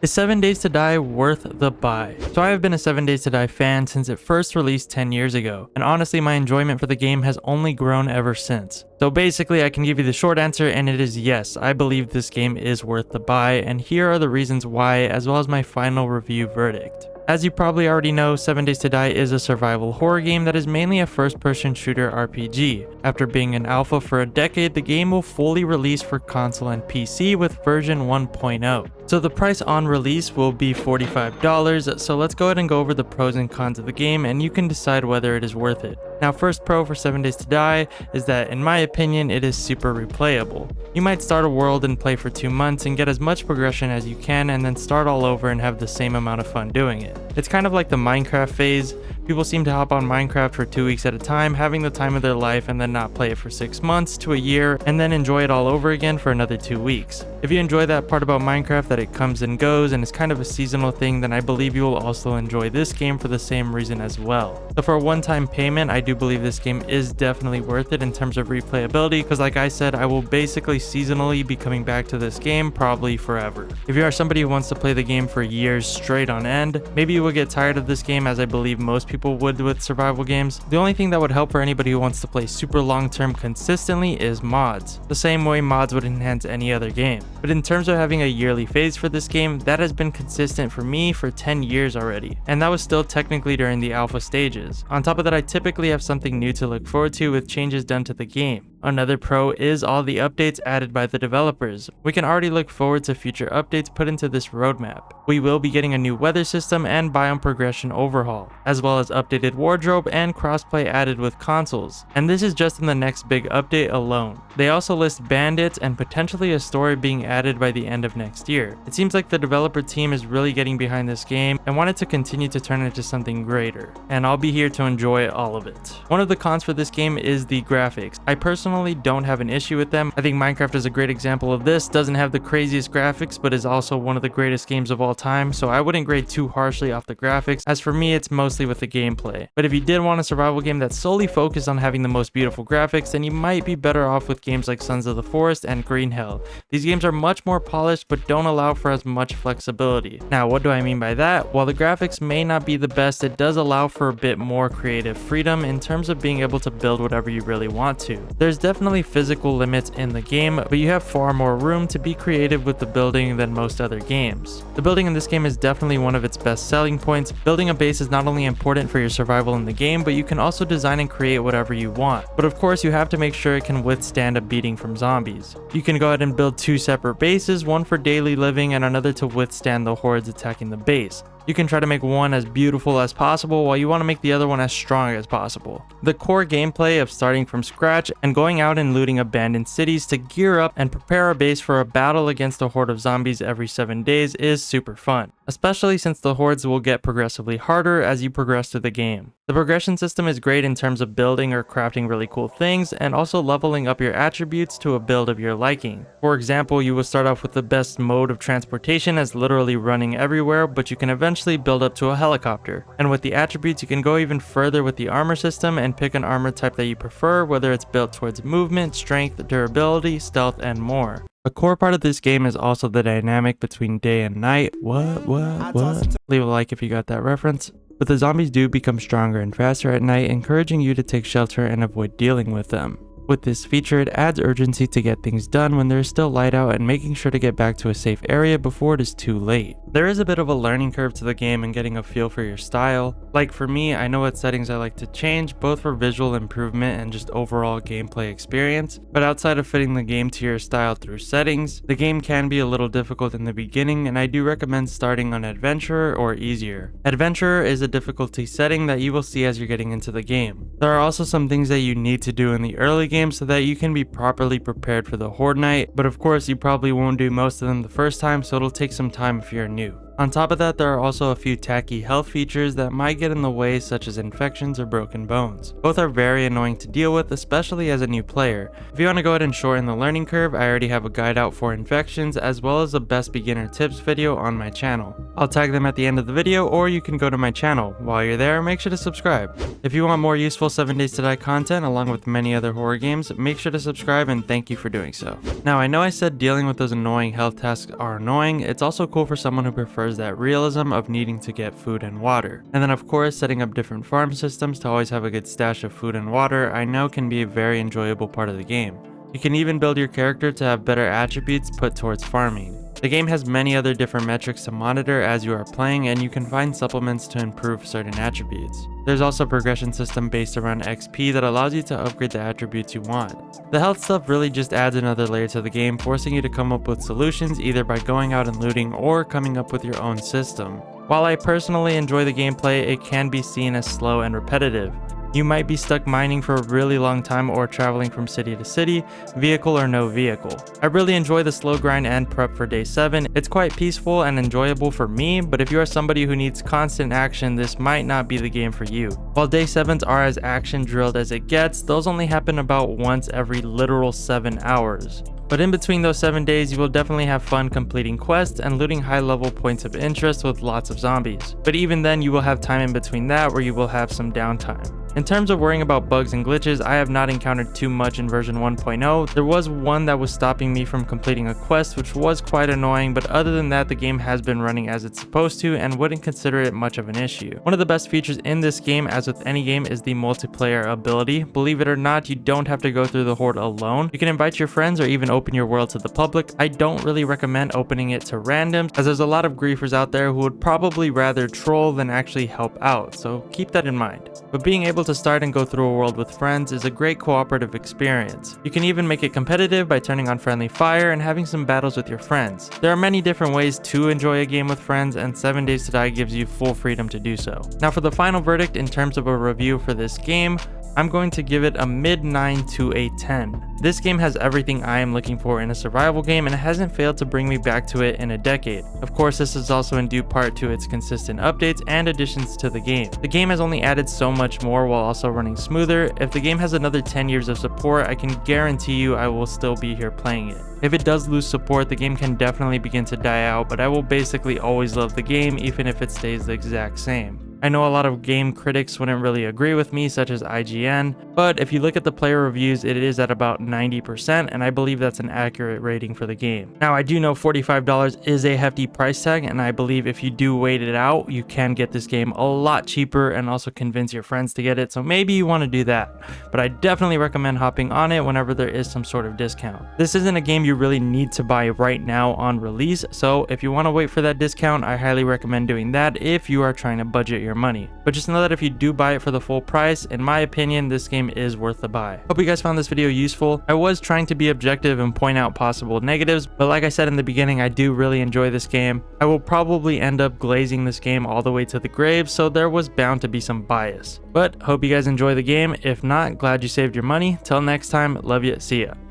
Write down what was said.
Is 7 Days to Die worth the buy? So I have been a 7 Days to Die fan since it first released 10 years ago, and honestly my enjoyment for the game has only grown ever since. So basically I can give you the short answer, and it is yes, I believe this game is worth the buy, and here are the reasons why, as well as my final review verdict. As you probably already know, 7 Days to Die is a survival horror game that is mainly a first-person shooter RPG. After being in alpha for a decade, the game will fully release for console and PC with version 1.0. So the price on release will be $45, so let's go ahead and go over the pros and cons of the game and you can decide whether it is worth it. Now first pro for 7 Days to Die is that in my opinion it is super replayable. You might start a world and play for 2 months and get as much progression as you can and then start all over and have the same amount of fun doing it. It's kind of like the Minecraft phase. People seem to hop on Minecraft for 2 weeks at a time, having the time of their life, and then not play it for 6 months to a year, and then enjoy it all over again for another 2 weeks. If you enjoy that part about Minecraft, that it comes and goes and is kind of a seasonal thing, then I believe you will also enjoy this game for the same reason as well. So for a one-time payment, I do believe this game is definitely worth it in terms of replayability, because like I said, I will basically seasonally be coming back to this game probably forever. If you are somebody who wants to play the game for years straight on end, maybe you will get tired of this game, as I believe most people would with survival games. The only thing that would help for anybody who wants to play super long term consistently is mods, the same way mods would enhance any other game. But in terms of having a yearly phase for this game, that has been consistent for me for 10 years already, and that was still technically during the alpha stages. On top of that, I typically have something new to look forward to with changes done to the game. Another pro is all the updates added by the developers. We can already look forward to future updates put into this roadmap. We will be getting a new weather system and biome progression overhaul, as well as updated wardrobe and crossplay added with consoles. And this is just in the next big update alone. They also list bandits and potentially a story being added by the end of next year. It seems like the developer team is really getting behind this game and wanted to continue to turn it into something greater. And I'll be here to enjoy all of it. One of the cons for this game is the graphics. I personally don't have an issue with them. I think Minecraft is a great example of this. Doesn't have the craziest graphics, but is also one of the greatest games of all time, so I wouldn't grade too harshly off the graphics. As for me, it's mostly with the gameplay. But if you did want a survival game that's solely focused on having the most beautiful graphics, then you might be better off with games like Sons of the Forest and Green Hell. These games are much more polished but don't allow for as much flexibility. Now, what do I mean by that? While the graphics may not be the best, it does allow for a bit more creative freedom in terms of being able to build whatever you really want to. There's definitely physical limits in the game, but you have far more room to be creative with the building than most other games. The building in this game is definitely one of its best selling points. Building a base is not only important for your survival in the game, but you can also design and create whatever you want. But of course, you have to make sure it can withstand a beating from zombies. You can go ahead and build 2 separate bases, one for daily living and another to withstand the hordes attacking the base. You can try to make one as beautiful as possible while you want to make the other one as strong as possible. The core gameplay of starting from scratch and going out and looting abandoned cities to gear up and prepare a base for a battle against a horde of zombies every 7 days is super fun, especially since the hordes will get progressively harder as you progress through the game. The progression system is great in terms of building or crafting really cool things and also leveling up your attributes to a build of your liking. For example, you will start off with the best mode of transportation as literally running everywhere, but you can eventually build up to a helicopter. And with the attributes, you can go even further with the armor system and pick an armor type that you prefer, whether it's built towards movement, strength, durability, stealth, and more. A core part of this game is also the dynamic between day and night. What? Leave a like if you got that reference. But the zombies do become stronger and faster at night, encouraging you to take shelter and avoid dealing with them. With this feature, it adds urgency to get things done when there is still light out and making sure to get back to a safe area before it is too late. There is a bit of a learning curve to the game and getting a feel for your style. Like for me, I know what settings I like to change, both for visual improvement and just overall gameplay experience. But outside of fitting the game to your style through settings, the game can be a little difficult in the beginning, and I do recommend starting on Adventurer or easier. Adventurer is a difficulty setting that you will see as you're getting into the game. There are also some things that you need to do in the early game so that you can be properly prepared for the horde night, but of course you probably won't do most of them the first time, so it'll take some time if you're new. On top of that, there are also a few tacky health features that might get in the way, such as infections or broken bones. Both are very annoying to deal with, especially as a new player. If you want to go ahead and shorten the learning curve, I already have a guide out for infections as well as a best beginner tips video on my channel. I'll tag them at the end of the video, or you can go to my channel. While you're there, make sure to subscribe. If you want more useful 7 Days to Die content along with many other horror games, make sure to subscribe, and thank you for doing so. Now, I know I said dealing with those annoying health tasks are annoying. It's also cool for someone who prefers that realism of needing to get food and water. And then of course, setting up different farm systems to always have a good stash of food and water I know can be a very enjoyable part of the game. You can even build your character to have better attributes put towards farming. The game has many other different metrics to monitor as you are playing, and you can find supplements to improve certain attributes. There's also a progression system based around XP that allows you to upgrade the attributes you want. The health stuff really just adds another layer to the game, forcing you to come up with solutions either by going out and looting or coming up with your own system. While I personally enjoy the gameplay, it can be seen as slow and repetitive. You might be stuck mining for a really long time or traveling from city to city, vehicle or no vehicle. I really enjoy the slow grind and prep for day 7. It's quite peaceful and enjoyable for me, but if you are somebody who needs constant action, this might not be the game for you. While day 7s are as action drilled as it gets, those only happen about once every literal 7 hours. But in between those 7 days, you will definitely have fun completing quests and looting high level points of interest with lots of zombies. But even then, you will have time in between that where you will have some downtime. In terms of worrying about bugs and glitches, I have not encountered too much in version 1.0. There was one that was stopping me from completing a quest, which was quite annoying, but other than that, the game has been running as it's supposed to and wouldn't consider it much of an issue. One of the best features in this game, as with any game, is the multiplayer ability. Believe it or not, you don't have to go through the horde alone. You can invite your friends or even open your world to the public. I don't really recommend opening it to randoms, as there's a lot of griefers out there who would probably rather troll than actually help out, so keep that in mind. But being able to start and go through a world with friends is a great cooperative experience. You can even make it competitive by turning on friendly fire and having some battles with your friends. There are many different ways to enjoy a game with friends, and 7 Days to Die gives you full freedom to do so. Now for the final verdict in terms of a review for this game, I'm going to give it a mid 9 to a 10. This game has everything I am looking for in a survival game, and it hasn't failed to bring me back to it in a decade. Of course, this is also in due part to its consistent updates and additions to the game. The game has only added so much more while also running smoother. If the game has another 10 years of support, I can guarantee you I will still be here playing it. If it does lose support, the game can definitely begin to die out, but I will basically always love the game even if it stays the exact same. I know a lot of game critics wouldn't really agree with me, such as IGN, but if you look at the player reviews, it is at about 90%, and I believe that's an accurate rating for the game. Now, I do know $45 is a hefty price tag, and I believe if you do wait it out, you can get this game a lot cheaper and also convince your friends to get it, so maybe you want to do that. But I definitely recommend hopping on it whenever there is some sort of discount. This isn't a game you really need to buy right now on release, so if you want to wait for that discount, I highly recommend doing that if you are trying to budget your money. But just know that if you do buy it for the full price, in my opinion, this game is worth the buy. Hope you guys found this video useful. I was trying to be objective and point out possible negatives, but like I said in the beginning, I do really enjoy this game. I will probably end up glazing this game all the way to the grave, so there was bound to be some bias. But hope you guys enjoy the game. If not, glad you saved your money. Till next time, love ya, see ya.